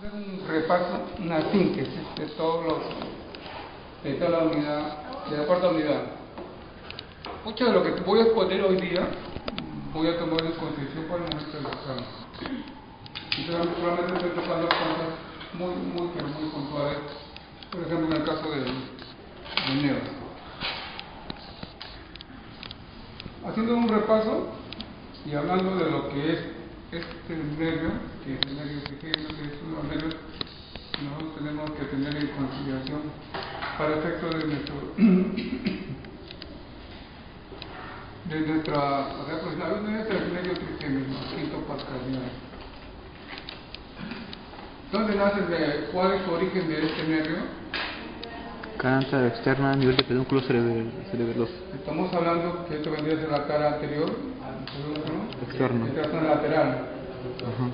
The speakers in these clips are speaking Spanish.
hacer un repaso, una síntesis de de toda la unidad, de la cuarta unidad. Mucho de lo que voy a exponer hoy día voy a tomar en consideración para el momento del examen. Y solamente estoy tocando cosas muy puntuales, por ejemplo en el caso de nervios. Haciendo un repaso y hablando de lo que es este nervio, que es el nervio trigémino, que es uno de los nervios que nosotros tenemos que tener en consideración para efectos de nuestra tarea profesional. Este es el nervio trigémino, quinto pascaliano. ¿Dónde nace? ¿Cuál es su origen de este nervio? Cara externa a nivel de pedúnculo cerebeloso. Estamos hablando que esto vendría a ser la cara anterior, externo. Esta es la zona lateral,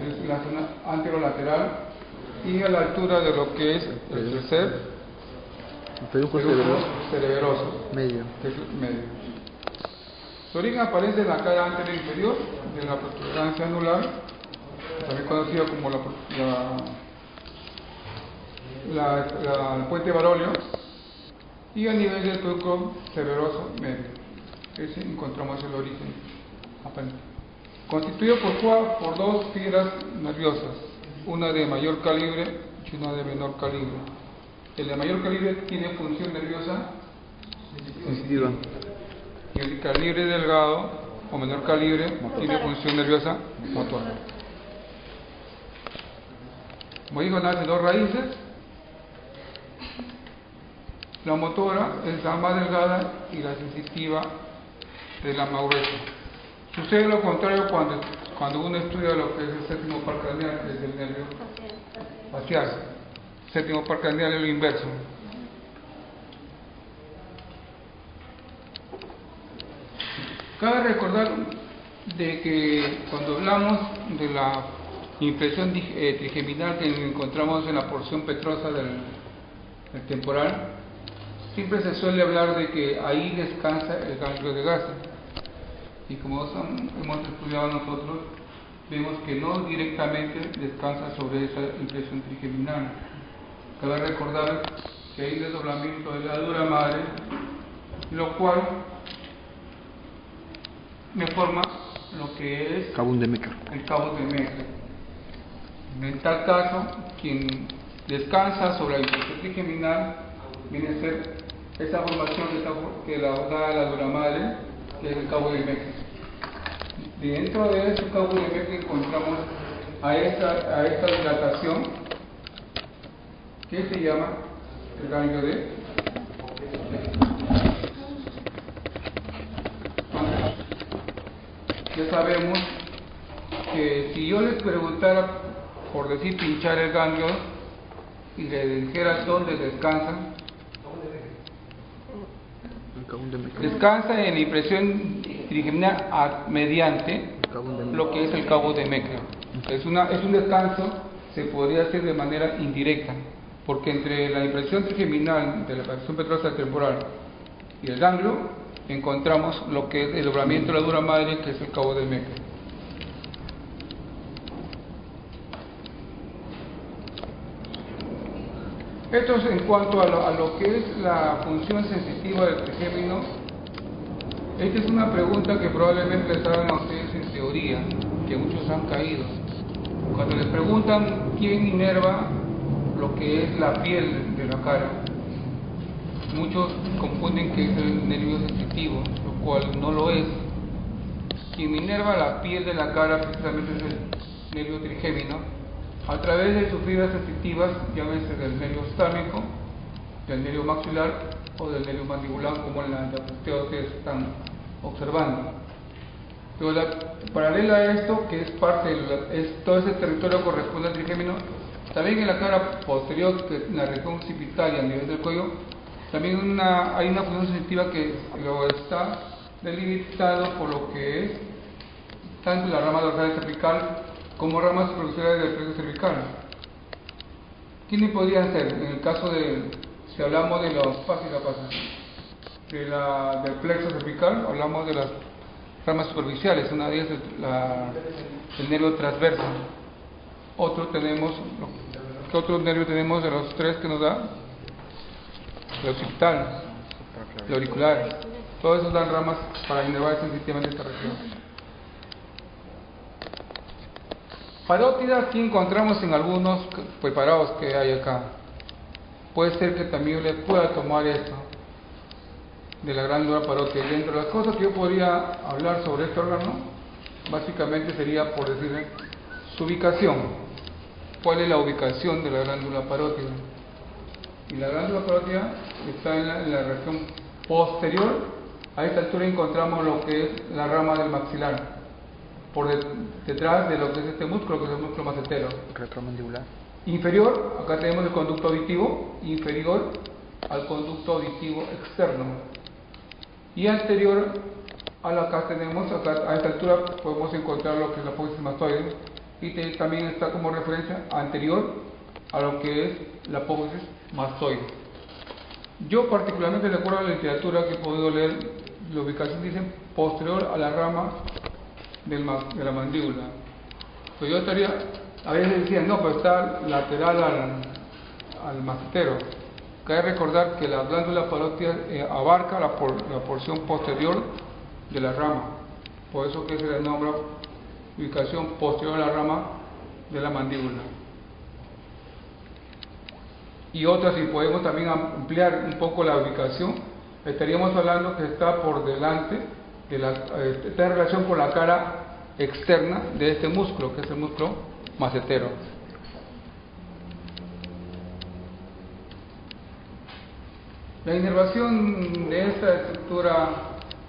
es la zona anterolateral, y a la altura de lo que es el tercer pedúnculo cerebeloso, medio. Que es el medio. Su origen aparece en la cara anterior inferior de la protuberancia anular, también conocida como el puente Barolio, y a nivel del pedúnculo cerebeloso medio. Ese encontramos el origen aparente. Constituido por dos fibras nerviosas, una de mayor calibre y una de menor calibre. El de mayor calibre tiene función nerviosa sensitiva. Y el calibre delgado o menor calibre tiene función nerviosa motora. Como digo, nace dos raíces. La motora es la más delgada y la sensitiva es la más gruesa. Sucede lo contrario cuando uno estudia lo que es el séptimo par craneal, que es el nervio facial. Séptimo par craneal es lo inverso. Cabe recordar de que cuando hablamos de la impresión trigeminal que encontramos en la porción petrosa del temporal, siempre se suele hablar de que ahí descansa el ganglio de Gassa. Y como hemos estudiado nosotros, vemos que no directamente descansa sobre esa impresión trigeminal. Cabe recordar que hay desdoblamiento de la dura madre, lo cual me forma lo que es Cabo de Mecker. el cabo de Mecker. En tal caso, quien descansa sobre la impresión trigeminal viene a ser esa formación que la da la dura madre, que es el cabo de Mecker. Dentro de ese cabo de Mecker encontramos a esta dilatación que se llama el ganglio de Mecker. Ya sabemos que si yo les preguntara, por decir pinchar el ganglio, y le dijera dónde descansa, descansa en la impresión trigeminal mediante lo que es el cabo de Mecker. Es un descanso, se podría hacer de manera indirecta, porque entre la impresión trigeminal de la porción petrosa temporal y el ganglio encontramos lo que es el doblamiento de la dura madre, que es el cabo de Mecker. Esto es en cuanto a lo que es la función sensitiva del trigémino. Esta es una pregunta que probablemente les hagan a ustedes en teoría, que muchos han caído. Cuando les preguntan quién inerva lo que es la piel de la cara, muchos confunden que es el nervio sensitivo, lo cual no lo es. Quien inerva la piel de la cara precisamente es el nervio trigémino, a través de sus fibras sensitivas, llámese del nervio ostámico, del nervio maxilar o del nervio mandibular, como en la diapositiva ustedes están observando. Pero paralela a esto, que es parte todo ese territorio corresponde al trigémino, también en la cara posterior, que es en la región occipital y a nivel del cuello, también hay una función sensitiva que lo está delimitado por lo que es tanto la rama dorsal cervical como ramas superficiales del plexo cervical. ¿Quiénes podrían ser? En el caso si hablamos de los del plexo cervical, hablamos de las ramas superficiales. Una de ellas es el nervio transverso. Otro tenemos ¿Qué otro nervio tenemos de los tres que nos da? El occipital, el auricular. Todos esos dan ramas para inervar sensitivamente esta región. Parótida aquí encontramos en algunos preparados que hay acá. Puede ser que también le pueda tomar esto de la glándula parótida. Y entre las cosas que yo podría hablar sobre este órgano, básicamente sería, por decirle, su ubicación. ¿Cuál es la ubicación de la glándula parótida? Y la glándula parótida está en la región posterior. A esta altura encontramos lo que es la rama del maxilar, por detrás de lo que es este músculo, que es el músculo macetero. Retromandibular. Inferior, acá tenemos el conducto auditivo, inferior al conducto auditivo externo. Y anterior acá tenemos, a esta altura podemos encontrar lo que es la apófisis mastoide, y también está como referencia anterior a lo que es la apófisis mastoide. Yo particularmente, de acuerdo a la literatura que he podido leer, la ubicación dice posterior a la rama de la mandíbula. Pues yo estaría, a veces decían, no, pero está lateral al macetero. Cabe recordar que la glándula parótida abarca la porción posterior de la rama. Por eso que se le nombra ubicación posterior a la rama de la mandíbula. Y otra, si podemos también ampliar un poco la ubicación, estaríamos hablando que está por delante, está en relación con la cara externa de este músculo, que es el músculo macetero. La inervación de esta estructura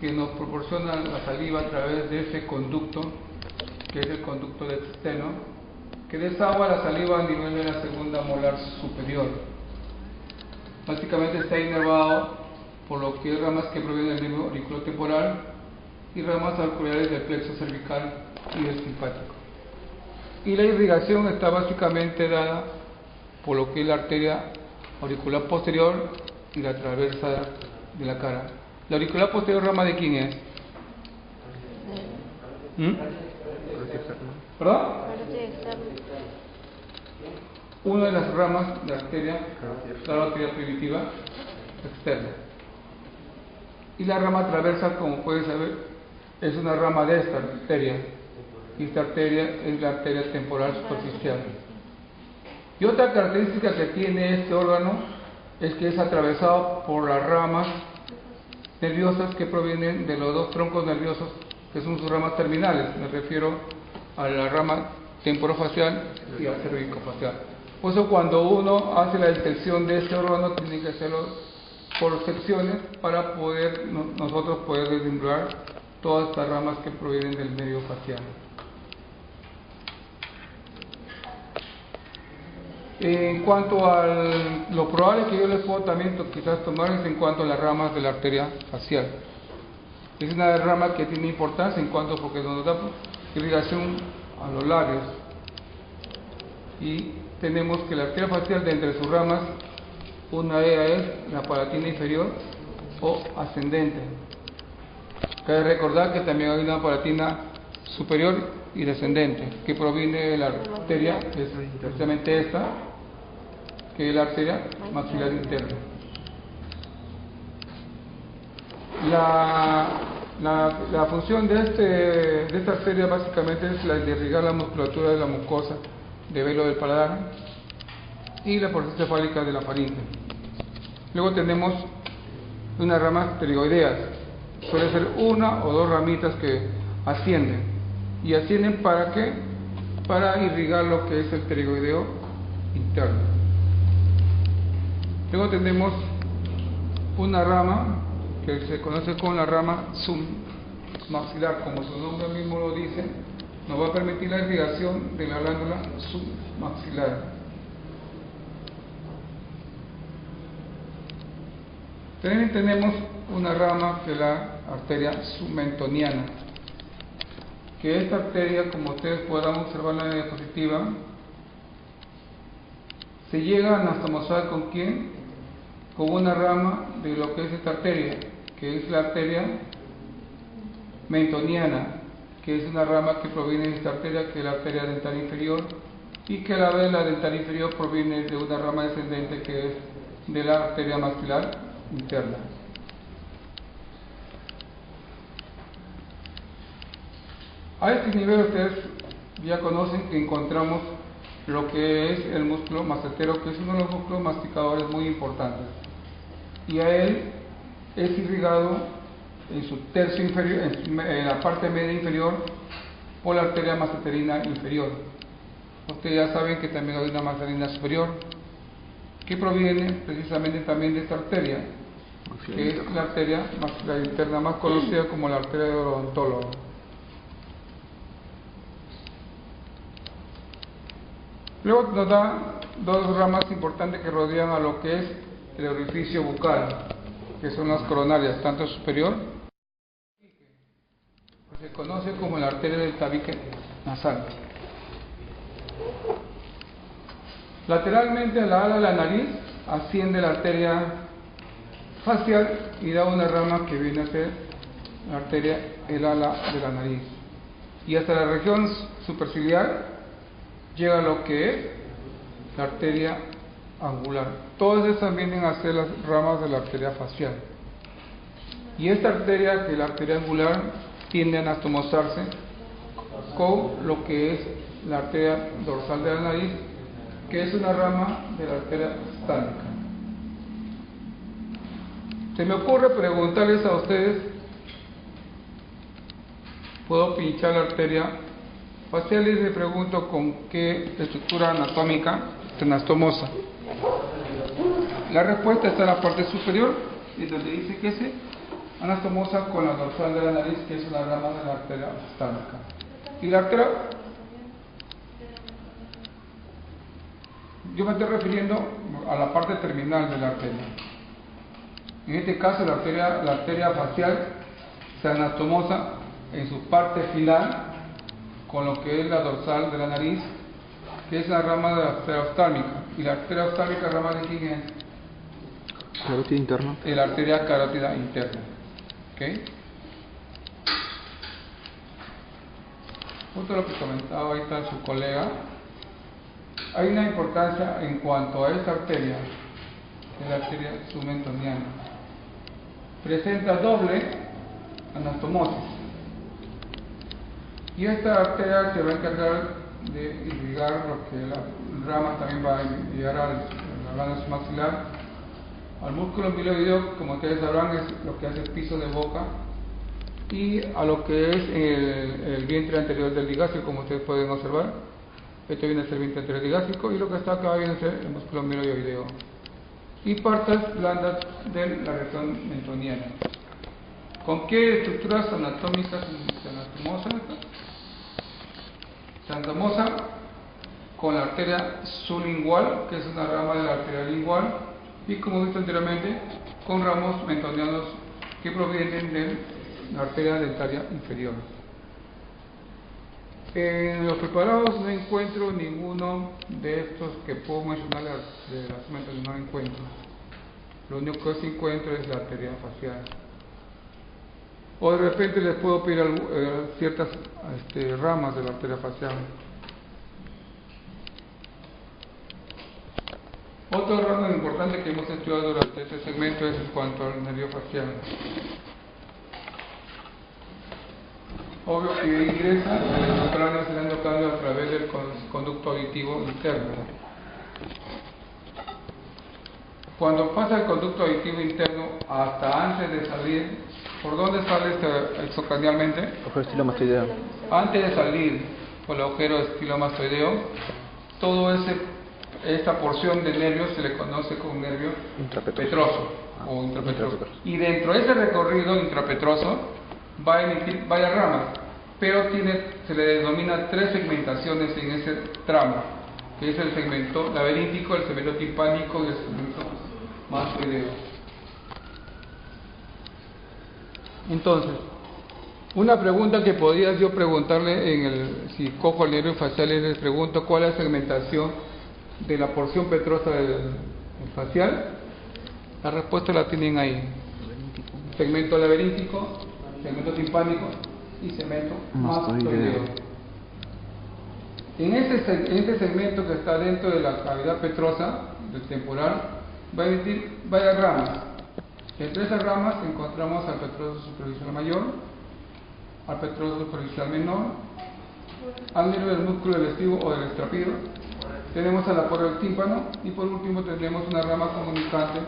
que nos proporciona la saliva a través de ese conducto, que es el conducto de exteno, que desagua la saliva a nivel de la segunda molar superior. Básicamente está inervado por lo que es ramas que provienen del nervio auriculotemporal y ramas auriculares del plexo cervical y del simpático. Y la irrigación está básicamente dada por lo que es la arteria auricular posterior y la transversa de la cara. ¿La auricular posterior rama de quién es? ¿Perdón? Una de las ramas de la arteria, la arteria primitiva externa. Y la rama transversal, como pueden saber, es una rama de esta arteria. Y esta arteria es la arteria temporal superficial. Y otra característica que tiene este órgano es que es atravesado por las ramas nerviosas que provienen de los dos troncos nerviosos, que son sus ramas terminales. Me refiero a la rama temporofacial y al cervicofacial. Por eso cuando uno hace la disección de este órgano, tiene que hacerlo por secciones para poder nosotros poder deslumbrar todas estas ramas que provienen del medio facial. En cuanto a lo probable que yo les puedo también quizás tomar es en cuanto a las ramas de la arteria facial. Es una rama que tiene importancia en cuanto porque nos da irrigación a los labios. Y tenemos que la arteria facial, de entre sus ramas, una de ellas es la palatina inferior o ascendente. Cabe recordar que también hay una palatina superior y descendente, que proviene de la arteria, que es precisamente esta, que es la arteria maxilar interna. La función de esta arteria básicamente es la de irrigar la musculatura de la mucosa de velo del paladar y la porción cefálica de la faringe. Luego tenemos unas ramas pterigoideas, suele ser una o dos ramitas que ascienden. ¿Y ascienden para qué? Para irrigar lo que es el pterigoideo interno. Luego tenemos una rama que se conoce como la rama submaxilar, como su nombre mismo lo dice, nos va a permitir la irrigación de la glándula submaxilar. También tenemos una rama que es la arteria submentoniana, que esta arteria, como ustedes podrán observar en la diapositiva, se llega a anastomosar ¿con quién? Con una rama de lo que es esta arteria, que es la arteria mentoniana, que es una rama que proviene de esta arteria, que es la arteria dental inferior y que a la vez la dental inferior proviene de una rama descendente que es de la arteria maxilar interna. A este nivel ustedes ya conocen que encontramos lo que es el músculo mastetero, que es uno de los músculos masticadores muy importantes, y a él es irrigado en su tercio inferior, en la parte media inferior, por la arteria masseterina inferior. Ustedes ya saben que también hay una masseterina superior que proviene precisamente también de esta arteria, que es la arteria maxilar interna, más conocida como la arteria del odontólogo. Luego nos da dos ramas importantes que rodean a lo que es el orificio bucal, que son las coronarias, tanto superior, se conoce como la arteria del tabique nasal. Lateralmente a la ala de la nariz asciende la arteria facial y da una rama que viene a ser la arteria, el ala de la nariz. Y hasta la región superciliar llega a lo que es la arteria angular. Todas estas vienen a ser las ramas de la arteria facial. Y esta arteria, que es la arteria angular, tiende a anastomosarse con lo que es la arteria dorsal de la nariz, que es una rama de la arteria oftálmica. Se me ocurre preguntarles a ustedes, ¿puedo pinchar la arteria facial? Y les pregunto con qué estructura anatómica se anastomosa. La respuesta está en la parte superior, y donde dice que se anastomosa con la dorsal de la nariz, que es una rama de la arteria oftálmica. Y la arteria, yo me estoy refiriendo a la parte terminal de la arteria. En este caso la arteria facial se anastomosa en su parte final con lo que es la dorsal de la nariz, que es la rama de la arteria oftálmica. Y la arteria oftálmica, ¿rama de quién es? Carótida interna. De la arteria carótida interna. ¿Okay? Justo lo que comentaba ahorita su colega, hay una importancia en cuanto a esta arteria, que es la arteria submentoniana. Presenta doble anastomosis. Y esta arteria se va a encargar de irrigar lo que la rama también va a llegar a la glándula maxilar, al músculo piloideo, como ustedes sabrán, es lo que hace el piso de boca, y a lo que es el vientre anterior del ligástrico, como ustedes pueden observar. Este viene a ser el vientre anterior ligástrico, y lo que está acá viene a ser el músculo miloideo. Y partes blandas de la región mentoniana. ¿Con qué estructuras anatómicas se anastomosa? Se anastomosa con la arteria sublingual, que es una rama de la arteria lingual, y como he visto anteriormente, con ramos mentonianos que provienen de la arteria dentaria inferior. En los preparados no encuentro ninguno de estos que puedo mencionar de las mentonianas, no encuentro. Lo único que sí encuentro es la arteria facial. O de repente les puedo pedir ciertas ramas de la arteria facial. Otro ramo importante que hemos estudiado durante este segmento es en cuanto al nervio facial. Obvio que ingresa el cráneo endocardio a través del conducto auditivo interno. Cuando pasa el conducto auditivo interno hasta antes de salir, ¿por dónde sale extracranialmente? Agujero estilomastoideo. Antes de salir por el agujero estilomastoideo, todo esta porción de nervio se le conoce como nervio petroso o intrapetroso. Y dentro de ese recorrido intrapetroso va a emitir varias ramas, pero se le denomina tres segmentaciones en ese tramo, que es el segmento laberíntico, el segmento timpánico y el segmento mastoideo. Entonces, una pregunta que podría yo preguntarle si cojo el nervio facial y les pregunto cuál es la segmentación de la porción petrosa del facial, la respuesta la tienen ahí: segmento laberíntico, segmento timpánico y segmento mastoideo. En este segmento que está dentro de la cavidad petrosa del temporal va a emitir varias ramas. Entre esas ramas encontramos al petroso superficial mayor, al petroso superficial menor, al nervio del músculo del estivo o del extrapido, tenemos al aporo del tímpano y por último tendremos una rama comunicante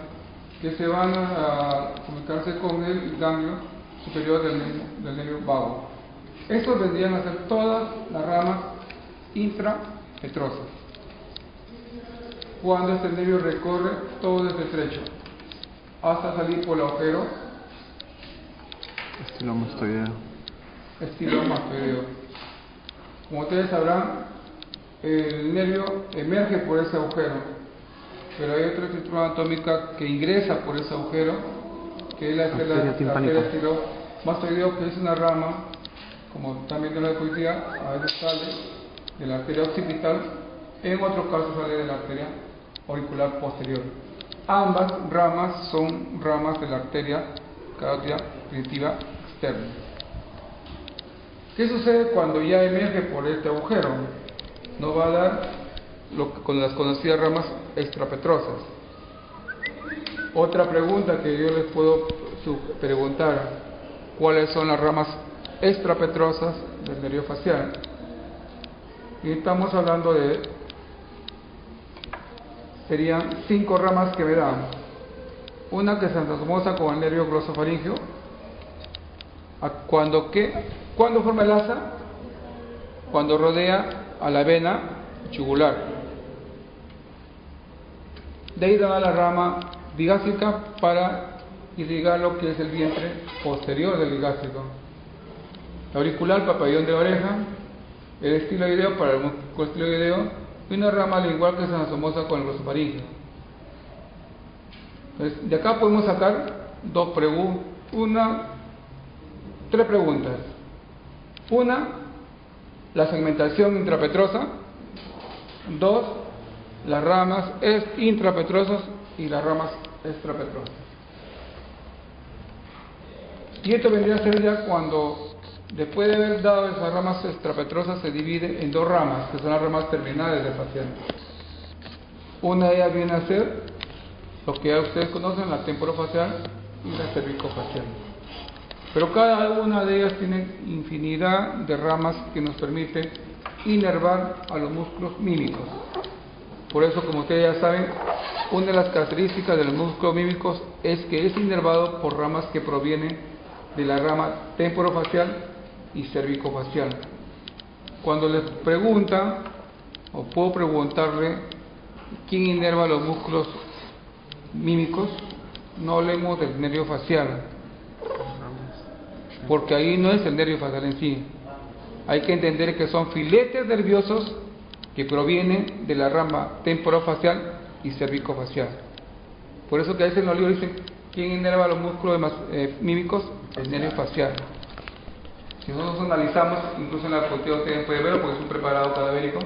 que se van a comunicarse con el ganglio superior del nervio vago. Estos vendrían a ser todas las ramas intrapetrosas. Cuando este nervio recorre todo este trecho hasta salir por el agujero estilomastoideo. Como ustedes sabrán, el nervio emerge por ese agujero, pero hay otra estructura anatómica que ingresa por ese agujero, que es la arteria estilomastoideo, que es una rama, como también de la poesía, a veces sale de la arteria occipital, en otro caso sale de la arteria auricular posterior. Ambas ramas son ramas de la arteria carótida primitiva externa. ¿Qué sucede cuando ya emerge por este agujero? Nos va a dar con las conocidas ramas extrapetrosas. Otra pregunta que yo les puedo preguntar: ¿cuáles son las ramas extrapetrosas del nervio facial? Y estamos hablando de, serían 5 ramas que me dan. Una que se anastomosa con el nervio glosofaríngeo. ¿Cuándo forma el asa? Cuando rodea a la vena jugular. De ahí da la rama digástrica para irrigar lo que es el vientre posterior del digástrico. La auricular, papabillón de oreja, el estiloideo para el músculo estiloideo y una rama lingual que se anastomosa con el glosofaríngeo. Entonces, de acá podemos sacar tres preguntas. Una, la segmentación intrapetrosa. 2, las ramas intrapetrosas y las ramas extrapetrosas. Y esto vendría a ser ya cuando, después de haber dado esas ramas extrapetrosas, se divide en 2 ramas, que son las ramas terminales del paciente. Una de ellas viene a ser lo que ya ustedes conocen, la temporofacial y la cervicofacial. Pero cada una de ellas tiene infinidad de ramas que nos permiten inervar a los músculos mímicos. Por eso, como ustedes ya saben, una de las características de los músculos mímicos es que es inervado por ramas que provienen de la rama temporofacial y cervicofacial. Cuando les preguntan, o puedo preguntarle, ¿quién inerva los músculos mímicos? No hablemos del nervio facial, porque ahí no es el nervio facial en sí. Hay que entender que son filetes nerviosos que provienen de la rama temporofacial y cervicofacial. Por eso que a veces en los libros dicen, ¿quién inerva los músculos mímicos? El nervio facial. Si nosotros analizamos, incluso en la diapositiva ustedes pueden verlo porque es un preparado cadavérico,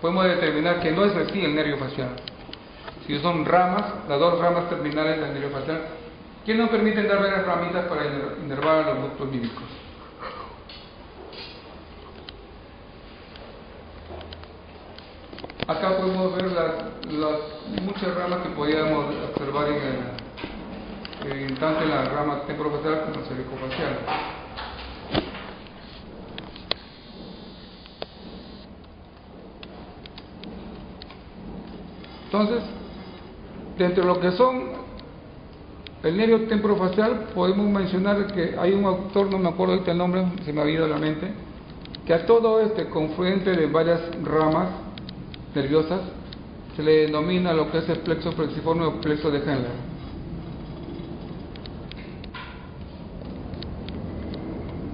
podemos determinar que no es así el nervio facial. Si son ramas, las 2 ramas terminales del nervio facial, que nos permiten dar varias ramitas para inervar a los músculos mímicos. Acá podemos ver las muchas ramas que podíamos observar tanto en la rama temporofacial como en la cervicofacial. Entonces, dentro de lo que son el nervio temporofacial, podemos mencionar que hay un autor, no me acuerdo ahorita el nombre, se me ha ido de la mente, que a todo este confluente de varias ramas nerviosas se le denomina lo que es el plexo flexiforme o plexo de Henle.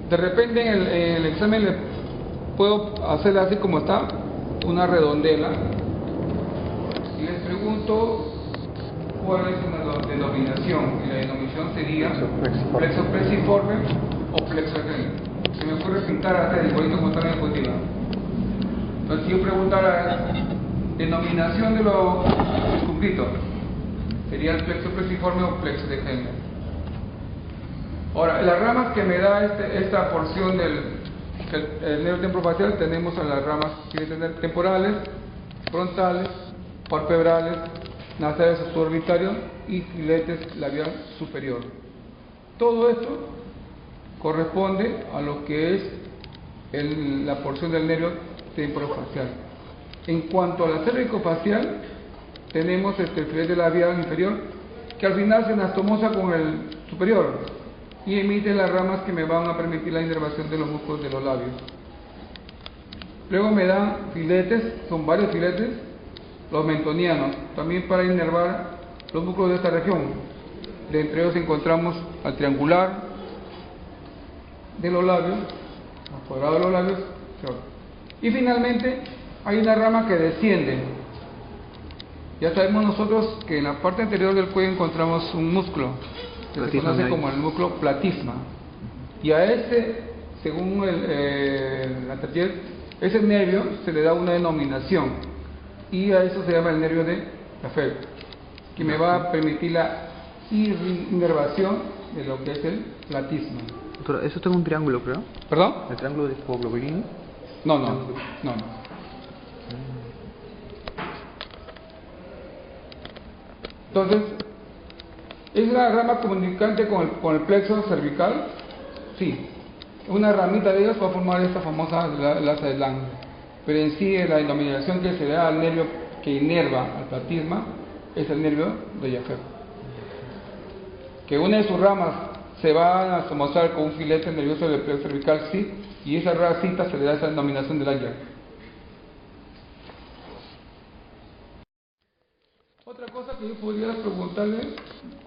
De repente en el examen le puedo hacer así como está, una redondela, y les pregunto cuál es una denominación, y la denominación sería plexo flexiforme o plexo de Henle. Se me ocurre pintar hasta el igualito como está en la diapositiva. Entonces, si yo preguntara denominación de lo circunscrito, sería el plexo flexiforme o plexo de Henle. Ahora, las ramas que me da esta porción del El nervio temporofacial tenemos a las ramas temporales, frontales, palpebrales, nasales suborbitarios y filetes labial superior. Todo esto corresponde a lo que es la porción del nervio temporofacial. En cuanto a la cervicofacial, tenemos el filete labial inferior, que al final se anastomosa con el superior y emite las ramas que me van a permitir la inervación de los músculos de los labios. Luego me dan filetes, son varios filetes, los mentonianos, también para inervar los músculos de esta región. De entre ellos encontramos al triangular de los labios, al cuadrado de los labios, y finalmente hay una rama que desciende. Ya sabemos nosotros que en la parte anterior del cuello encontramos un músculo que se conoce como el músculo platisma, y a ese, según la Tardieu, ese nervio se le da una denominación, y a eso se llama el nervio de Lafave, que me va a permitir la inervación de lo que es el platisma. Pero eso está en un triángulo, creo. ¿Perdón? ¿El triángulo de Foglioblini? No. Entonces, ¿es la rama comunicante con el plexo cervical? Sí. Una ramita de ellos va a formar esta famosa laza de Lange. Pero en sí, la denominación que se da al nervio que inerva al platisma es el nervio de Lafave, que una de sus ramas se va a anastomosar con un filete nervioso del plexo cervical, sí, y esa racita se le da esa denominación de Lange. Otra cosa que yo podría preguntarle,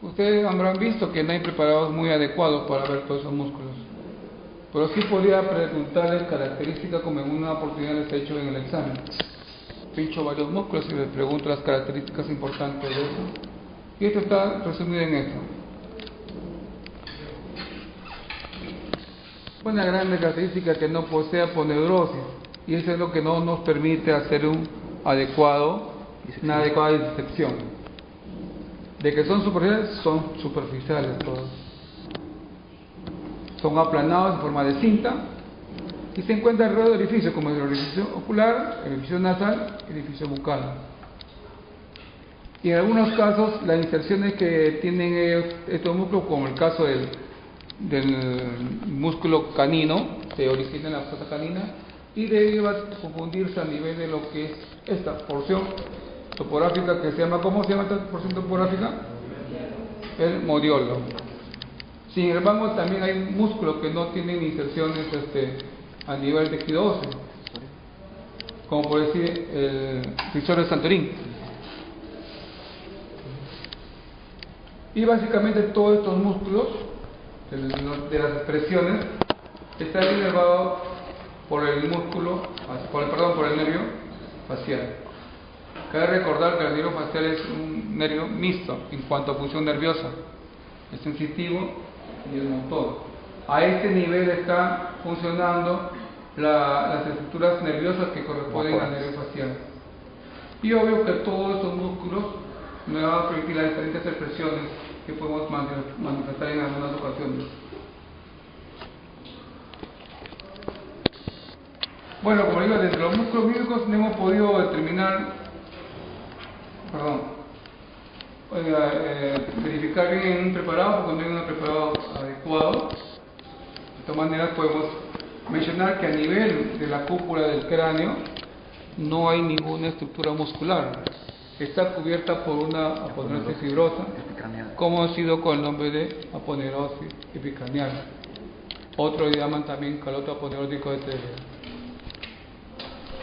ustedes habrán visto que no hay preparados muy adecuados para ver todos esos músculos, pero sí podría preguntarles características como en una oportunidad les he hecho en el examen. Pincho varios músculos y les pregunto las características importantes de eso, y esto está resumido en esto. Una gran característica que no posee aponeurosis, y eso es lo que no nos permite hacer una adecuada disección. De que son superficiales todos. Son aplanados en forma de cinta y se encuentran alrededor del orificio, como el orificio ocular, el orificio nasal, el orificio bucal. Y en algunos casos las inserciones que tienen estos músculos, como el caso del músculo canino, se origina en la fosa canina y debe confundirse a nivel de lo que es esta porción topográfica que se llama, ¿cómo se llama esta porción topográfica? El modiolo. Sin embargo, también hay músculos que no tienen inserciones a nivel de tejido óseo, como por decir el fisor de Santorín. Y básicamente todos estos músculos de las expresiones están inervados por el músculo, por el nervio facial. Cabe recordar que el nervio facial es un nervio mixto en cuanto a función nerviosa, es sensitivo y es motor. A este nivel están funcionando las estructuras nerviosas que corresponden al nervio facial. Y obvio que todos estos músculos me van a permitir las diferentes expresiones que podemos manifestar en algunas ocasiones. Bueno, como digo, desde los músculos mímicos no hemos podido determinar, verificar bien un preparado, porque no hay un preparado adecuado. De todas maneras podemos mencionar que a nivel de la cúpula del cráneo no hay ninguna estructura muscular. Está cubierta por una aponeurosis fibrosa, como ha sido con el nombre de aponeurosis epicranial. Otro llaman también caloto aponeurótico etéreo.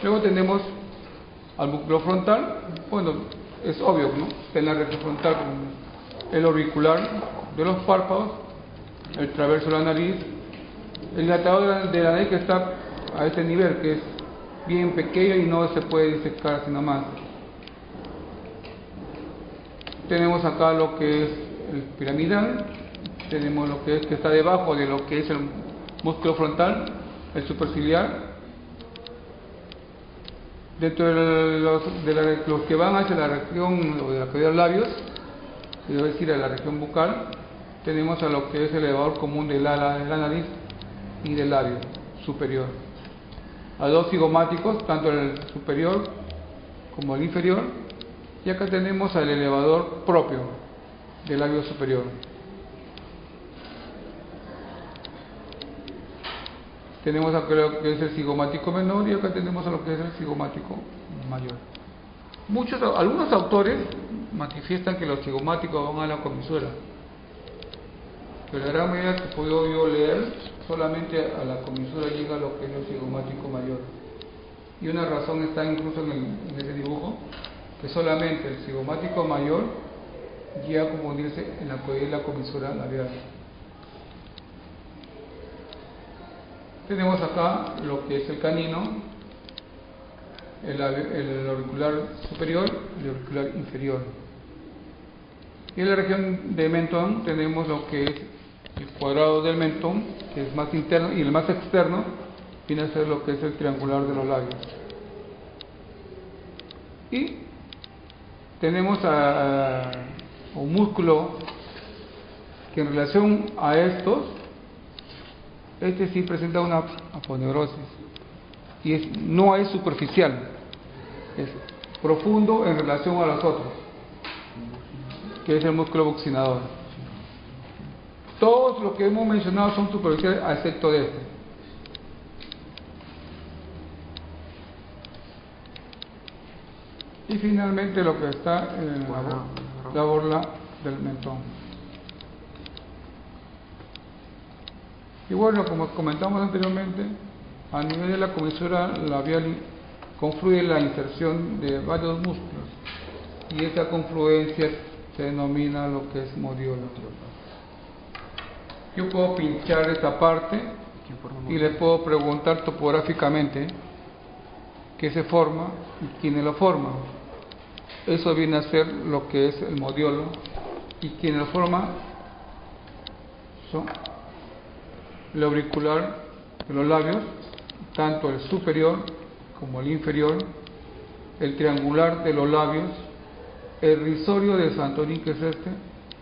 Luego tenemos al músculo frontal. Bueno, es obvio, ¿no? Está en la recta frontal con el auricular de los párpados, el traverso de la nariz, el dilatador de la nariz que está a este nivel, que es bien pequeño y no se puede disecar así nomás. Tenemos acá lo que es el piramidal, tenemos lo que está debajo de lo que es el músculo frontal, el superciliar. Dentro de los que van hacia la región de la cavidad de los labios, es decir, a la región bucal, tenemos a lo que es el elevador común del ala de la nariz y del labio superior. a dos cigomáticos, tanto el superior como el inferior, y acá tenemos al elevador propio del labio superior. Tenemos acá lo que es el cigomático menor y acá tenemos a lo que es el cigomático mayor. Algunos autores manifiestan que los cigomáticos van a la comisura, pero la gran mayoría que he podido yo leer, solamente a la comisura llega lo que es el cigomático mayor. Y una razón está incluso en ese dibujo, que solamente el cigomático mayor llega a confundirse en la comisura labial. Tenemos acá lo que es el canino, el auricular superior y el auricular inferior. Y en la región de mentón tenemos lo que es el cuadrado del mentón, que es más interno, y el más externo viene a ser lo que es el triangular de los labios. Y tenemos un músculo que en relación a estos, este sí presenta una aponeurosis y no es superficial, es profundo en relación a los otros, que es el músculo buccinador. Todos los que hemos mencionado son superficiales excepto de este. Y finalmente lo que está en la borla del mentón. Y bueno, como comentamos anteriormente, a nivel de la comisura labial confluye la inserción de varios músculos y esa confluencia se denomina lo que es modiolo. Yo puedo pinchar esta parte y le puedo preguntar topográficamente qué se forma y quiénes lo forman. Eso viene a ser lo que es el modiolo, y quienes lo forman son el auricular de los labios, tanto el superior como el inferior, el triangular de los labios, el rizorio de Santorín, que es este,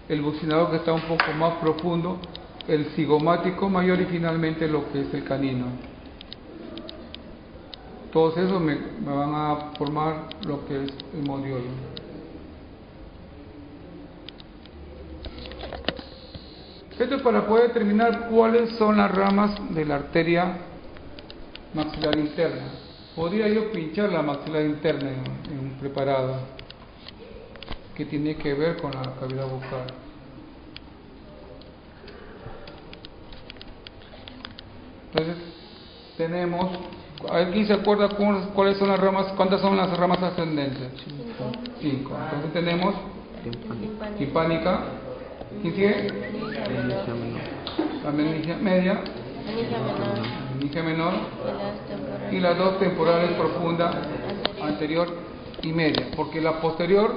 el buccinador, que está un poco más profundo, el cigomático mayor y finalmente lo que es el canino. Todos esos me van a formar lo que es el modiolo. Esto es para poder determinar cuáles son las ramas de la arteria maxilar interna. Podría yo pinchar la maxilar interna en un preparado que tiene que ver con la cavidad bucal. Entonces tenemos, ¿alguien se acuerda cuáles son las ramas? ¿Cuántas son las ramas ascendentes? 5. Entonces tenemos timpánica, ¿quién sigue? La meningia media, meningia menor y las dos temporales profundas, anterior y media, porque la posterior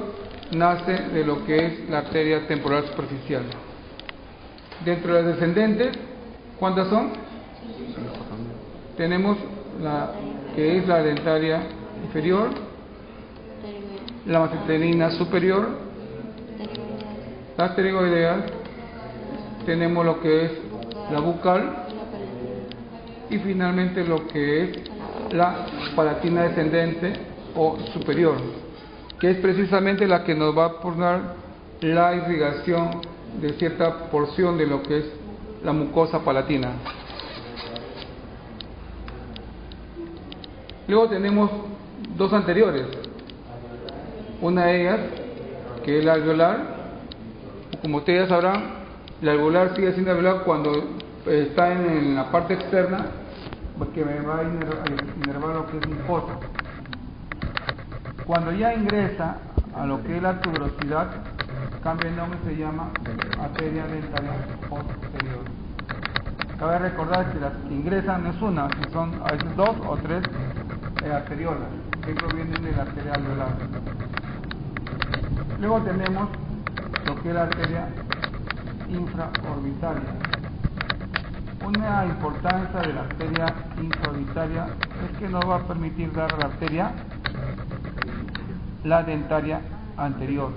nace de lo que es la arteria temporal superficial. Dentro de las descendentes, ¿cuántas son? Tenemos la que es la dentaria inferior, la masseterina superior, la pterygoidea, tenemos lo que es la bucal y finalmente lo que es la palatina descendente o superior, que es precisamente la que nos va a poner la irrigación de cierta porción de lo que es la mucosa palatina. Luego tenemos dos anteriores, una de ellas que es la alveolar. Como ustedes ya sabrán, la alveolar sigue siendo alveolar cuando está en la parte externa, porque me va a inervar lo que es mucosa. Cuando ya ingresa a lo que es la tuberosidad, cambia el nombre, se llama arteria dentaria posterior. Cabe recordar que las que ingresan no es una, si son a veces 2 o 3 arteriolas, que provienen de la arteria alveolar. Luego tenemos lo que es la arteria infraorbitaria. Una importancia de la arteria infraorbitaria es que nos va a permitir dar a la arteria la dentaria anterior,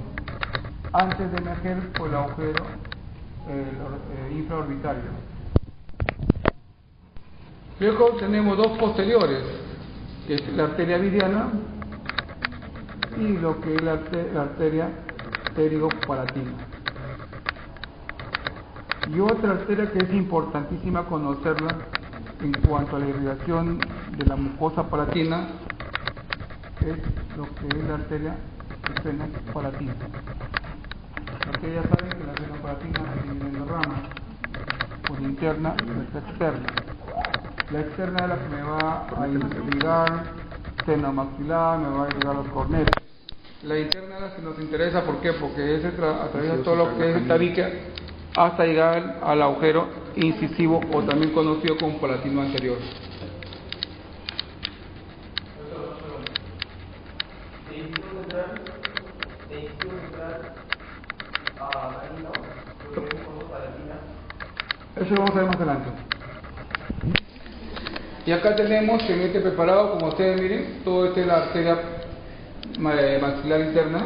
antes de emerger por el agujero infraorbitario. Luego tenemos dos posteriores, que es la arteria vidiana, y lo que es la arteria pterigo-palatina. Y otra arteria que es importantísima conocerla en cuanto a la irrigación de la mucosa palatina es lo que es la arteria seno-palatina. Porque ya saben que la seno-palatina se divide en dos ramas, una interna y otra externa. La externa es la que me va a irrigar seno maxilar, me va a irrigar los cornetes. La interna es la que nos interesa, ¿por qué? Porque es atraviesa todo lo que es el tabique hasta llegar al agujero incisivo, o también conocido como palatino anterior. Eso lo vamos a ver más adelante. Y acá tenemos en este preparado, como ustedes miren, todo este es la arteria maxilar interna.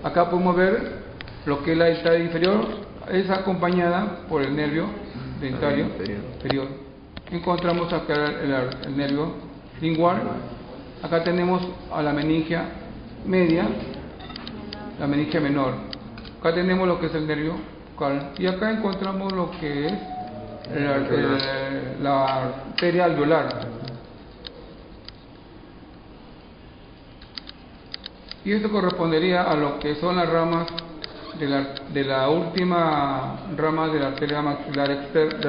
Acá podemos ver lo que es la dentaria inferior, es acompañada por el nervio dentario inferior. Encontramos acá el nervio lingual. Acá tenemos a la meningia media, la meningia menor. Acá tenemos lo que es el nervio bucal. Y acá encontramos lo que es la arteria alveolar. Y esto correspondería a lo que son las ramas de la última rama de la arteria maxilar externa,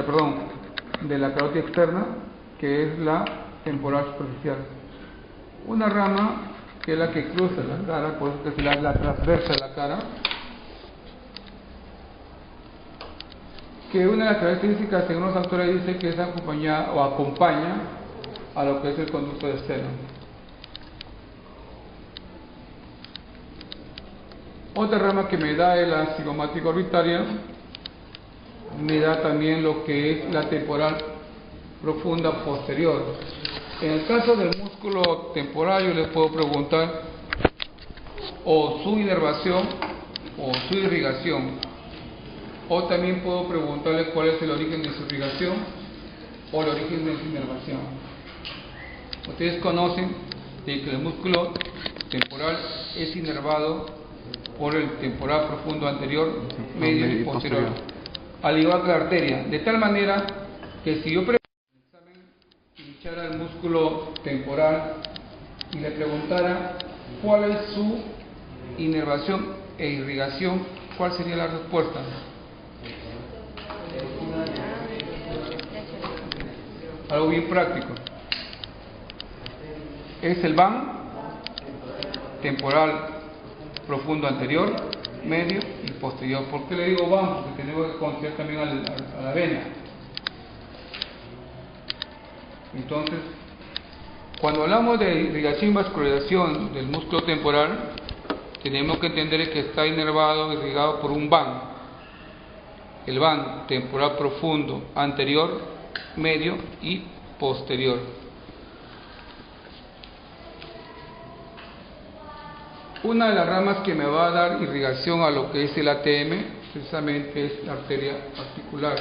de la carótida externa, que es la temporal superficial. Una rama que es la que cruza la cara, por eso que es la transversa de la cara, que una de las características, según los autores, dice que es acompañada o acompaña a lo que es el conducto de seno. Otra rama que me da es la cigomática orbitaria, me da también lo que es la temporal profunda posterior. En el caso del músculo temporal, yo les puedo preguntar o su inervación o su irrigación, o también puedo preguntarle cuál es el origen de su irrigación o el origen de su inervación. Ustedes conocen de que el músculo temporal es inervado por el temporal profundo anterior, medio y posterior, al igual que la arteria, de tal manera que si yo pinchara el músculo temporal y le preguntara cuál es su inervación e irrigación, ¿cuál sería la respuesta? Algo bien práctico. Es el van temporal profundo anterior, medio y posterior. ¿Por qué le digo van? Porque tenemos que conocer también a la vena. Entonces, cuando hablamos de irrigación y vascularización del músculo temporal, tenemos que entender que está inervado, irrigado por un van. El van temporal profundo anterior, medio y posterior. Una de las ramas que me va a dar irrigación a lo que es el ATM, precisamente es la arteria articular.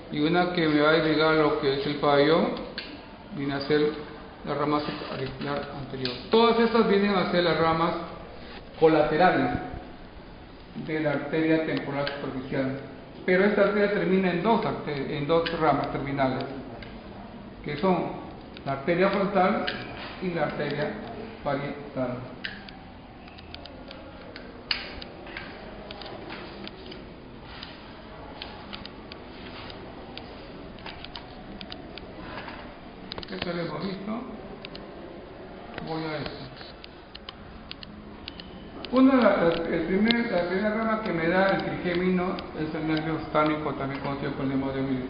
Y una que me va a irrigar lo que es el pabellón, viene a ser la rama auricular anterior. Todas estas vienen a ser las ramas colaterales de la arteria temporal superficial. Pero esta arteria termina en dos ramas terminales, que son la arteria frontal y la arteria parietal. Esto lo hemos visto. Voy a esto. La primera rama que me da el trigémino es el nervio ostánico, también conocido por el nervio de Willis.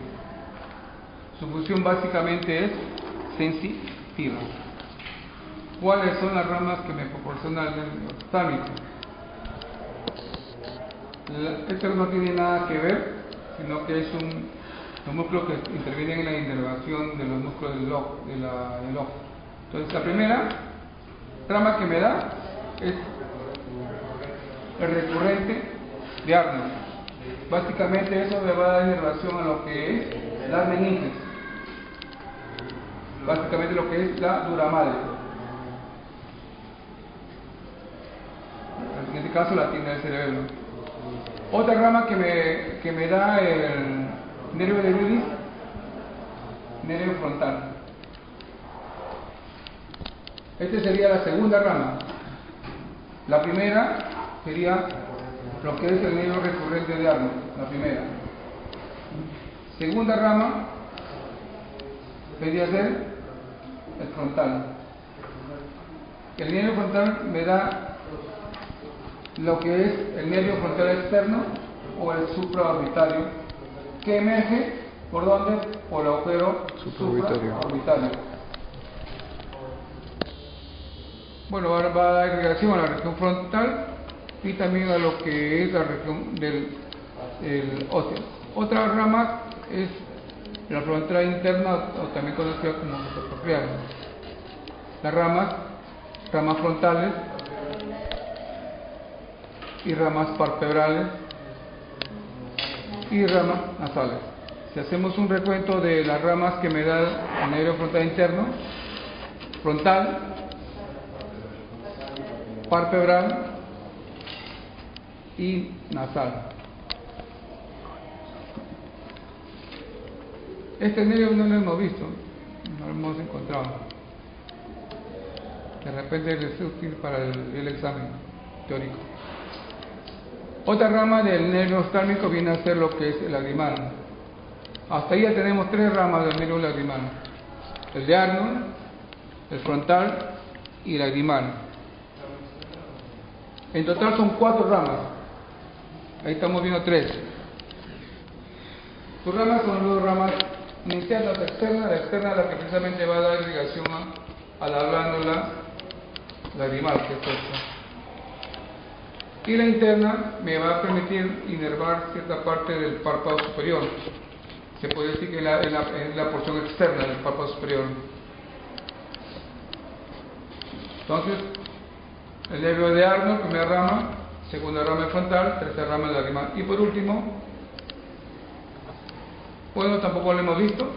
Su función básicamente es sensitiva. ¿Cuáles son las ramas que me proporciona el nervio ostánico? Esto no tiene nada que ver, sino que es un músculo que interviene en la inervación de los músculos del ojo. Entonces, la primera rama que me da es el recurrente de Arnold. Básicamente eso me va a dar inervación a lo que es las meninges. básicamente lo que es la dura madre. En este caso la tienda del cerebelo. Otra rama que me da el nervio de Willis, nervio frontal. Esta sería la segunda rama. La primera sería lo que es el nervio recurrente de Arnold, la primera. Segunda rama vendría a ser el frontal. El nervio frontal me da lo que es el nervio frontal externo o el supraorbitario, que emerge ¿por dónde? Por el agujero supraorbitario. Bueno, ahora va a dar irrigación a la región frontal y también a lo que es la región del óseo. Otra rama es la frontal interna, o también conocida como metatarsal. Las ramas frontales y ramas palpebrales y ramas nasales. Si hacemos un recuento de las ramas que me da el nervio frontal interno, frontal, palpebral y nasal. Este nervio no lo hemos visto, no lo hemos encontrado. De repente es útil para el examen teórico. Otra rama del nervio oftálmico viene a ser lo que es el lagrimal. Hasta ahí ya tenemos tres ramas del nervio lagrimal: el de Arnold, el frontal y el lagrimal. En total son 4 ramas. Ahí estamos viendo 3. Sus ramas son 2 ramas, una interna y otra externa. La externa es la que precisamente va a dar irrigación a la glándula lagrimal, que es esta. Y la interna me va a permitir inervar cierta parte del párpado superior. Se puede decir que es la porción externa del párpado superior. Entonces, el nervio de Arnold, primera rama, segunda rama frontal, tercera rama lagrimal. Y por último, bueno, tampoco lo hemos visto,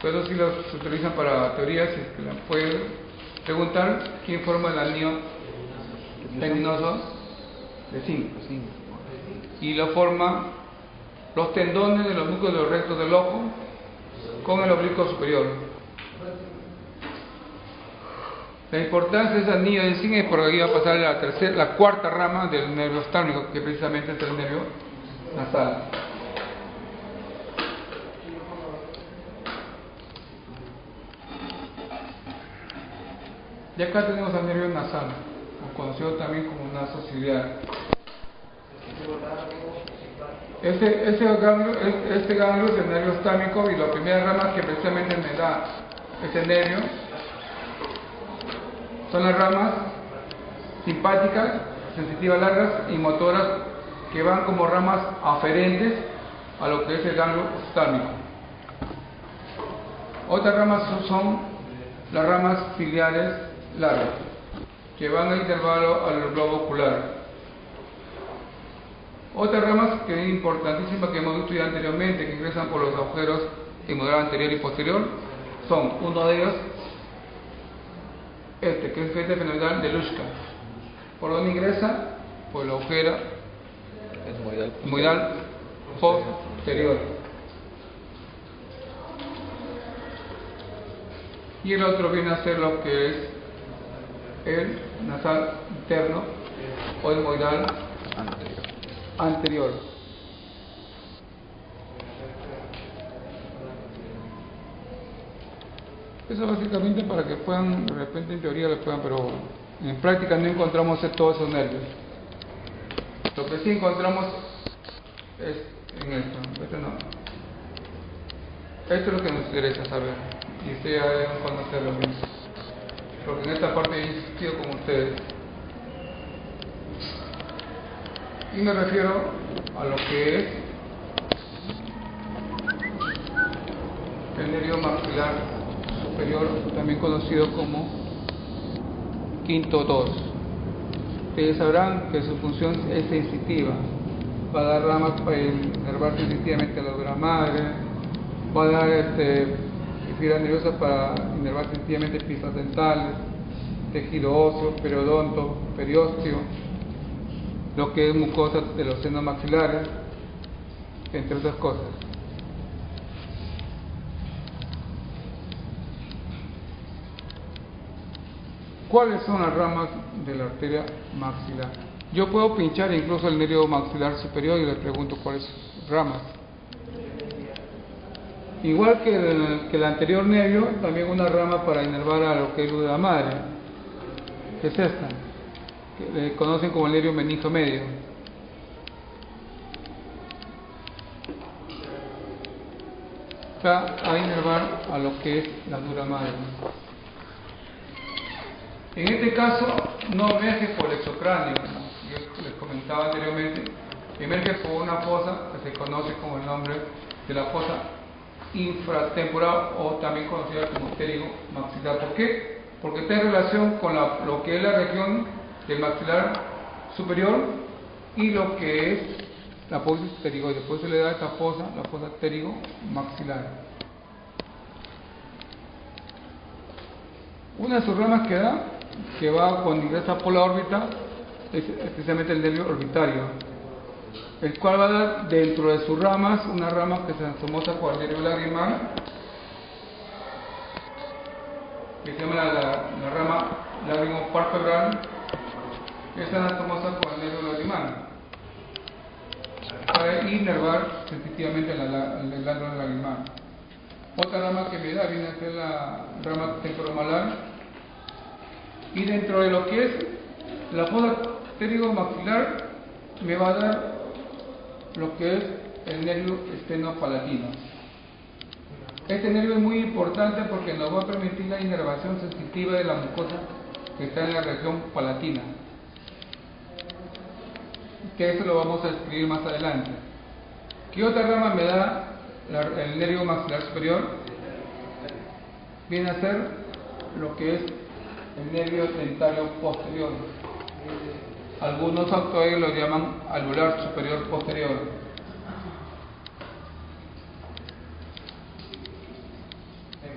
pero sí los utilizan para teorías, si es que la pueden preguntar: ¿quién forma el anillo tendinoso de zinc? Y lo forman los tendones de los núcleos rectos del ojo con el oblicuo superior. La importancia de ese anillo de zinc es porque aquí va a pasar la cuarta rama del nervio oftálmico, que precisamente es el nervio nasal. Y acá tenemos al nervio nasal, conocido también como naso ciliar. Este ganglio es el nervio oftálmico, y la primera rama que precisamente me da este nervio son las ramas simpáticas, sensitivas largas y motoras, que van como ramas aferentes a lo que es el ganglio oftálmico. Otras ramas son las ramas ciliares largas, que van a intervalo al globo ocular. Otras ramas que es importantísima, que hemos visto ya anteriormente, que ingresan por los agujeros hemoidal anterior y posterior, son uno de ellos, que es el frente fenoidal de Luschka. ¿Por dónde ingresa? Por la agujera hemoidal posterior. Y el otro viene a ser lo que es el nasal interno o hemoidal anterior. Eso básicamente para que puedan, de repente en teoría lo puedan, pero en práctica no encontramos todos esos nervios. Lo que sí encontramos es en esto. Esto es lo que nos interesa saber, y ustedes ya deben conocerlo bien, porque en esta parte he insistido con ustedes. Y me refiero a lo que es el nervio maxilar superior, también conocido como quinto 2. Ustedes sabrán que su función es sensitiva, va a dar ramas para inervar sensitivamente a la dura madre, va a dar fibras nerviosas para inervar sensitivamente pistas dentales, tejido óseo, periodonto, periósteo, lo que es mucosa de los senos maxilares, entre otras cosas. ¿Cuáles son las ramas de la arteria maxilar? Yo puedo pinchar incluso el nervio maxilar superior y le pregunto cuáles ramas. Igual que el anterior nervio, también una rama para inervar a lo que es la madre, que es esta, que le conocen como el nervio meningo medio. Va a inervar a lo que es la dura madre. En este caso no emerge por el exocráneo, yo les comentaba anteriormente, emerge por una fosa que se conoce como el nombre de la fosa infratemporal o también conocida como pterigo maxilar. ¿Por qué? Porque está en relación con lo que es la región del maxilar superior y lo que es la apófisis pterigoide. Por eso se le da esta fosa, la fosa pterigo maxilar. Una de sus ramas que va cuando ingresa por la órbita es especialmente el nervio orbitario, el cual va a dar dentro de sus ramas una rama que se anatomosa con el nervio lagrimal, que se llama la rama lagrimo-palpebral, que se anatomosa con el nervio lagrimal, para inervar sensitivamente el glándula lagrimal. Otra rama que me da viene a ser la rama temporomandíbular, y dentro de lo que es la fosa pterigo-maxilar me va a dar lo que es el nervio estenopalatino. Este nervio es muy importante porque nos va a permitir la inervación sensitiva de la mucosa que está en la región palatina, que eso lo vamos a escribir más adelante. ¿Qué otra rama me da el nervio maxilar superior? Viene a ser lo que es el nervio dentario posterior. Algunos autores lo llaman alveolar superior posterior.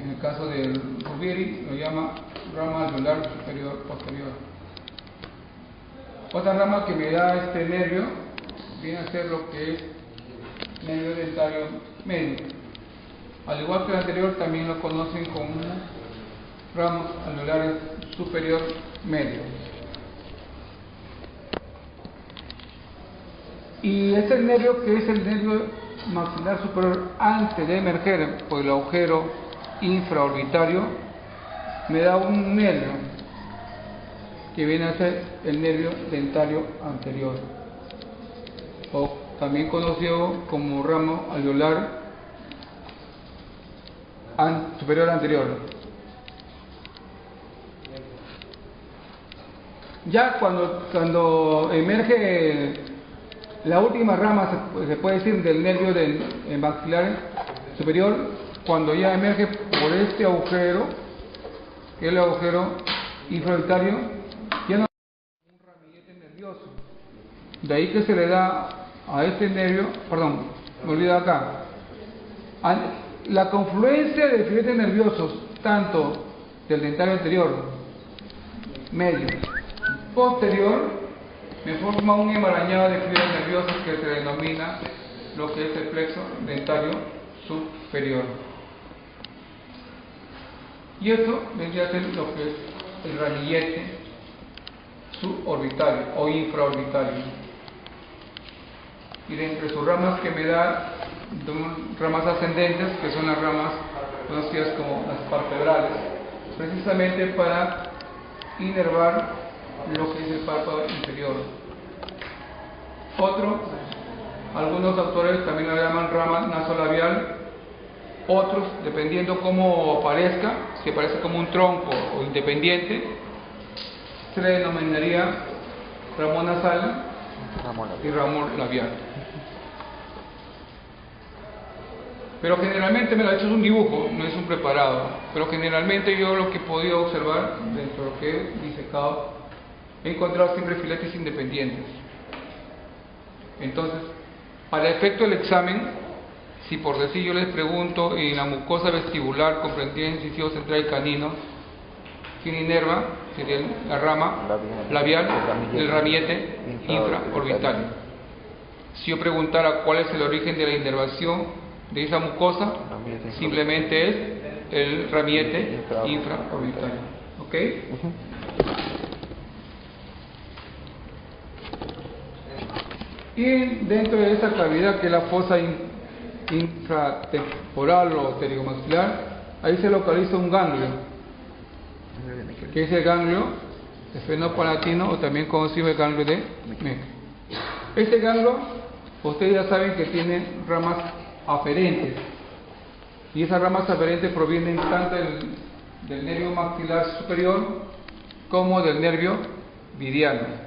En el caso de Rubieri lo llama rama alveolar superior posterior. Otra rama que me da este nervio viene a ser lo que es nervio dentario medio. Al igual que el anterior, también lo conocen como ramos alveolares superior medio. Y este nervio, que es el nervio maxilar superior, antes de emerger por el agujero infraorbitario, me da un nervio que viene a ser el nervio dentario anterior, o también conocido como ramo alveolar superior anterior. Ya cuando emerge la última rama, se puede decir, del nervio del maxilar superior, cuando ya emerge por este agujero, que es el agujero infraorbitario, ya no hay un ramillete nervioso. De ahí que se le da a este nervio, perdón, me olvido acá, la confluencia de filetes nerviosos, tanto del dentario anterior, medio, posterior, me forma un emaranhado de fibras nerviosas que se denomina lo que es el plexo dentario superior. Y esto vendría a ser lo que es el ramillete suborbitario o infraorbitario. Y de entre sus ramas que me da, ramas ascendentes, que son las ramas conocidas como las palpebrales, precisamente para inervar lo que es el párpado inferior. Algunos autores también lo llaman rama nasolabial, otros, dependiendo cómo aparezca, si aparece como un tronco o independiente, se le denominaría ramo nasal y ramo labial. Pero generalmente, me lo he hecho, es un dibujo, no es un preparado, pero generalmente yo lo que he podido observar dentro de lo que he disecado, he encontrado siempre filetes independientes. Entonces, para el efecto del examen, si por decir yo les pregunto en la mucosa vestibular comprendida en incisivo central y canino, ¿quién inerva? Sería la rama labial del ramillete infraorbital. Si yo preguntara cuál es el origen de la inervación de esa mucosa, simplemente es el ramillete infraorbital. ¿Ok? Y dentro de esa cavidad que es la fosa infratemporal o pterigomaxilar, ahí se localiza un ganglio, que es el ganglio esfenopalatino o también conocido el ganglio de Mecke. Este ganglio, ustedes ya saben que tiene ramas aferentes, y esas ramas aferentes provienen tanto del nervio maxilar superior como del nervio viriano.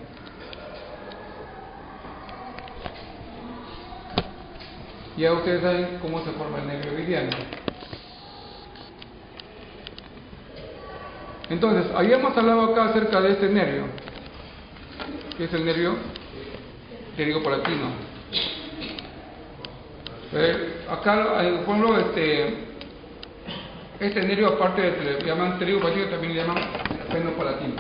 Ya ustedes saben cómo se forma el nervio viriano. Entonces, habíamos hablado acá acerca de este nervio, que es el nervio pterigopalatino. Acá, por ejemplo, este nervio, aparte de que le llaman pterigopalatino, también le llaman esfenopalatino.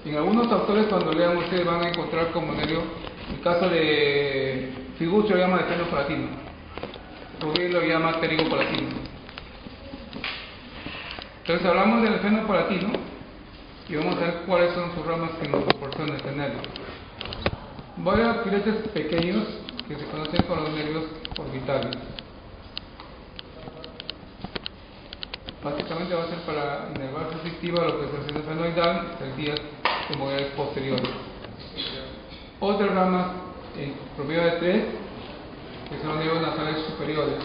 En algunos autores, cuando lean ustedes, van a encontrar como nervio, en el caso de Figuccio lo llama esfenopalatino, Rubí lo llama pterigopalatino. Entonces hablamos del esfenopalatino y vamos a ver cuáles son sus ramas que nos proporciona este nervio. Varios filetes pequeños que se conocen con los nervios orbitales. Básicamente va a ser para inervar sensitiva lo que es el seno esfenoidal, el día de modales posteriores. Otras ramas en promedio de 3, que son los nervios nasales superiores,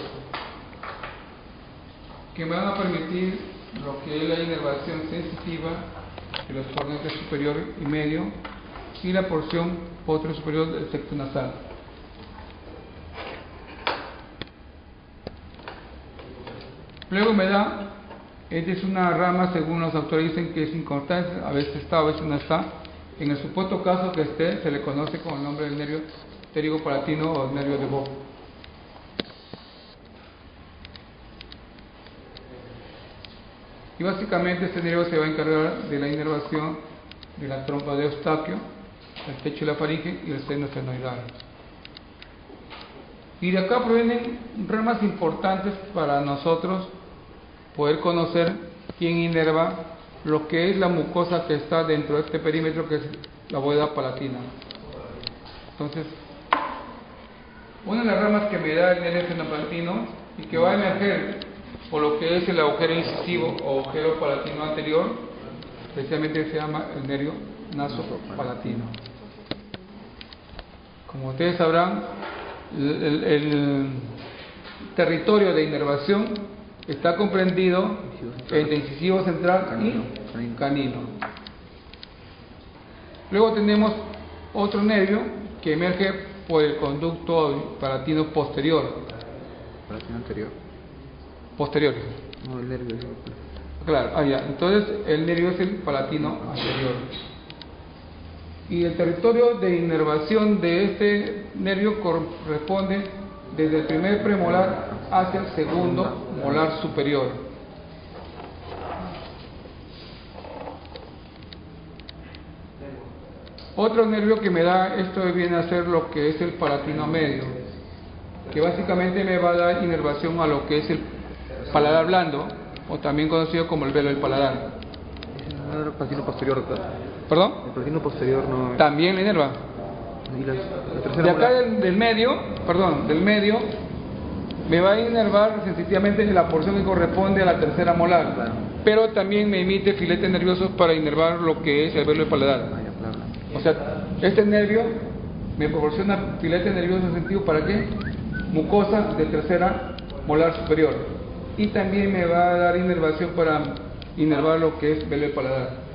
que me van a permitir lo que es la inervación sensitiva de los cuadrantes superior y medio y la porción posterior superior del septo nasal. Luego me da, esta es una rama, según los autores dicen que es inconstante, a veces está, a veces no está. En el supuesto caso que esté, se le conoce con el nombre del nervio pterigopalatino o el nervio de Bob. Y básicamente este nervio se va a encargar de la inervación de la trompa de Eustaquio, el techo de la faringe y el seno esfenoidal. Y de acá provienen ramas importantes para nosotros poder conocer quién inerva lo que es la mucosa que está dentro de este perímetro, que es la bóveda palatina. Entonces, una de las ramas que me da el nervio esfenopalatino y que va a emerger por lo que es el agujero incisivo o agujero palatino anterior, precisamente se llama el nervio nasopalatino. Como ustedes sabrán, el territorio de inervación está comprendido entre incisivo central y canino. Luego tenemos otro nervio que emerge por el conducto palatino posterior. Palatino anterior. Posterior. No, el nervio. Claro, ya. Entonces el nervio es el palatino anterior. Y el territorio de inervación de este nervio corresponde desde el primer premolar hacia el segundo molar superior. Otro nervio que me da esto viene a ser lo que es el palatino medio, que básicamente me va a dar inervación a lo que es el paladar blando, o también conocido como el velo del paladar. El palatino posterior, ¿verdad? ¿Perdón? El palatino posterior no. También la inerva. Y la tercera De acá molar. del medio, me va a inervar sensitivamente en la porción que corresponde a la tercera molar, Claro. pero también me emite filetes nerviosos para inervar lo que es el velo del paladar. Ah, ya, claro. O sea, este nervio me proporciona filetes nerviosos sensitivos para qué? Mucosa de tercera molar superior. Y también me va a dar inervación para inervar lo que es velo del paladar.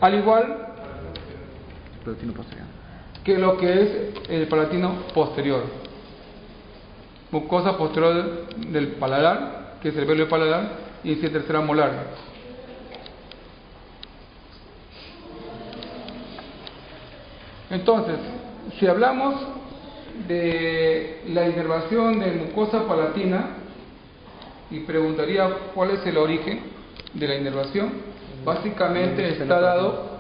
Al igual Palatino posterior. que lo que es el palatino posterior. Mucosa posterior del paladar, que es el velo del paladar, y esa tercera molar. Entonces, si hablamos de la inervación de mucosa palatina y preguntaría cuál es el origen de la inervación. Básicamente está dado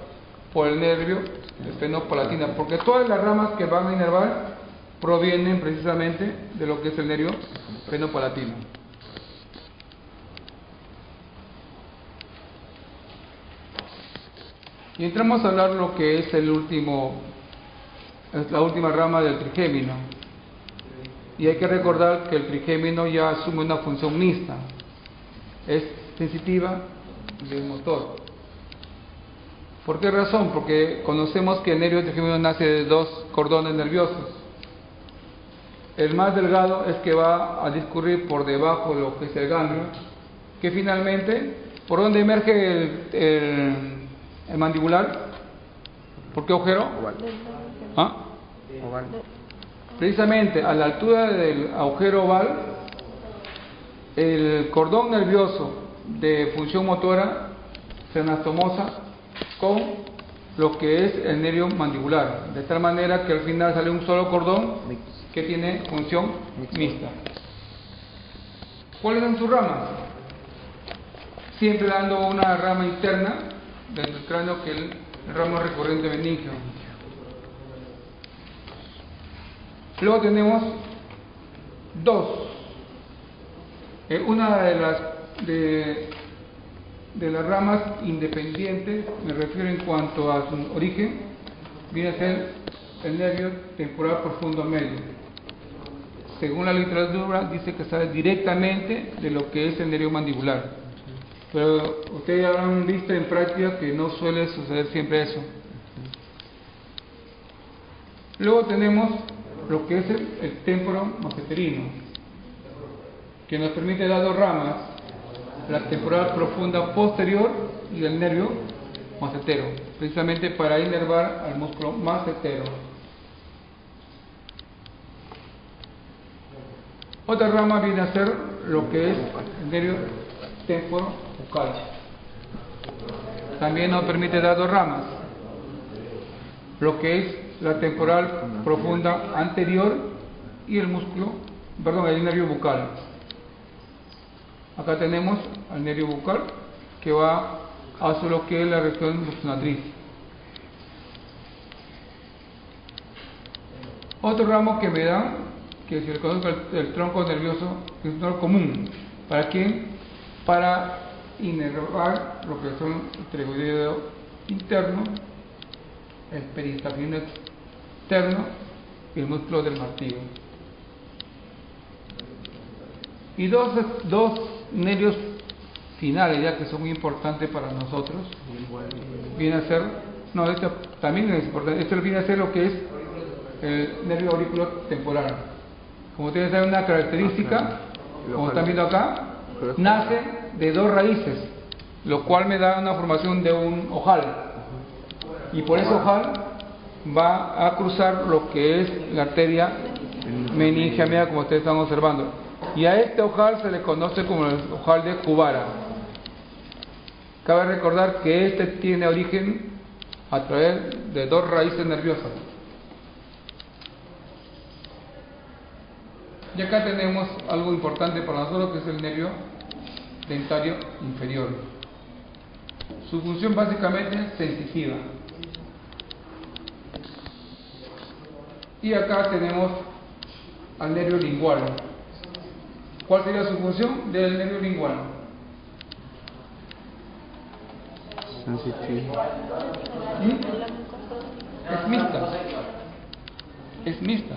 por el nervio esfenopalatina, porque todas las ramas que van a inervar provienen precisamente de lo que es el nervio esfenopalatino. Y entramos a hablar lo que es la última rama del trigémino. Y hay que recordar que el trigémino ya asume una función mixta. Es sensitiva y es motor. ¿Por qué razón? Porque conocemos que el nervio trigémino nace de dos cordones nerviosos. El más delgado es que va a discurrir por debajo de lo que es el ganglio, que finalmente, ¿por dónde emerge el mandibular? ¿Por qué agujero? Oval. ¿Ah? Oval. Precisamente a la altura del agujero oval, el cordón nervioso de función motora se anastomosa con lo que es el nervio mandibular, de tal manera que al final sale un solo cordón que tiene función mixta. ¿Cuáles son sus ramas? Siempre dando una rama interna del cráneo, que es el ramo recurrente meningio. Luego tenemos dos. Una de las ramas independientes, me refiero en cuanto a su origen, viene a ser el nervio temporal profundo medio. Según la literatura dice que sale directamente de lo que es el nervio mandibular, pero ustedes habrán visto en práctica que no suele suceder siempre eso. Luego tenemos lo que es el temporo masseterino, que nos permite dar dos ramas: la temporal profunda posterior y el nervio massetero, precisamente para inervar al músculo massetero. Otra rama viene a ser lo que es el nervio temporobucal. También nos permite dar dos ramas: lo que es la temporal profunda anterior y el nervio bucal. Acá tenemos al nervio bucal, que va hacia lo que es la región bucinatriz. Otro ramo que me da, que se le conoce el tronco nervioso, que es un común. ¿Para quién? Para inervar lo que son el trigoideo interno, el peristafino externo y el músculo del martillo. Y dos nervios finales, ya que son muy importantes para nosotros, viene a ser, no, esto también es importante, esto viene a ser lo que es el nervio auriculo temporal. Como ustedes saben, una característica, como están viendo acá, nace de dos raíces, lo cual me da una formación de un ojal, y por ese ojal va a cruzar lo que es la arteria meningea media, como ustedes están observando, y a este ojal se le conoce como el ojal de Kubara. Cabe recordar que este tiene origen a través de dos raíces nerviosas. Y acá tenemos algo importante para nosotros, que es el nervio dentario inferior. Su función básicamente es sensitiva. Y acá tenemos al nervio lingual. ¿Cuál sería su función del nervio lingual? Sensitiva. Es mixta. Es mixta.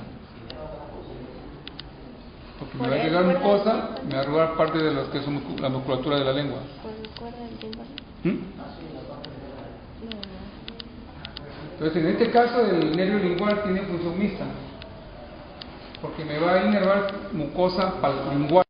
Porque me va a llegar mucosa, me va a robar parte de lo que es la musculatura de la lengua. Entonces, en este caso, el nervio lingual tiene función mixta, porque me va a inervar mucosa lingual.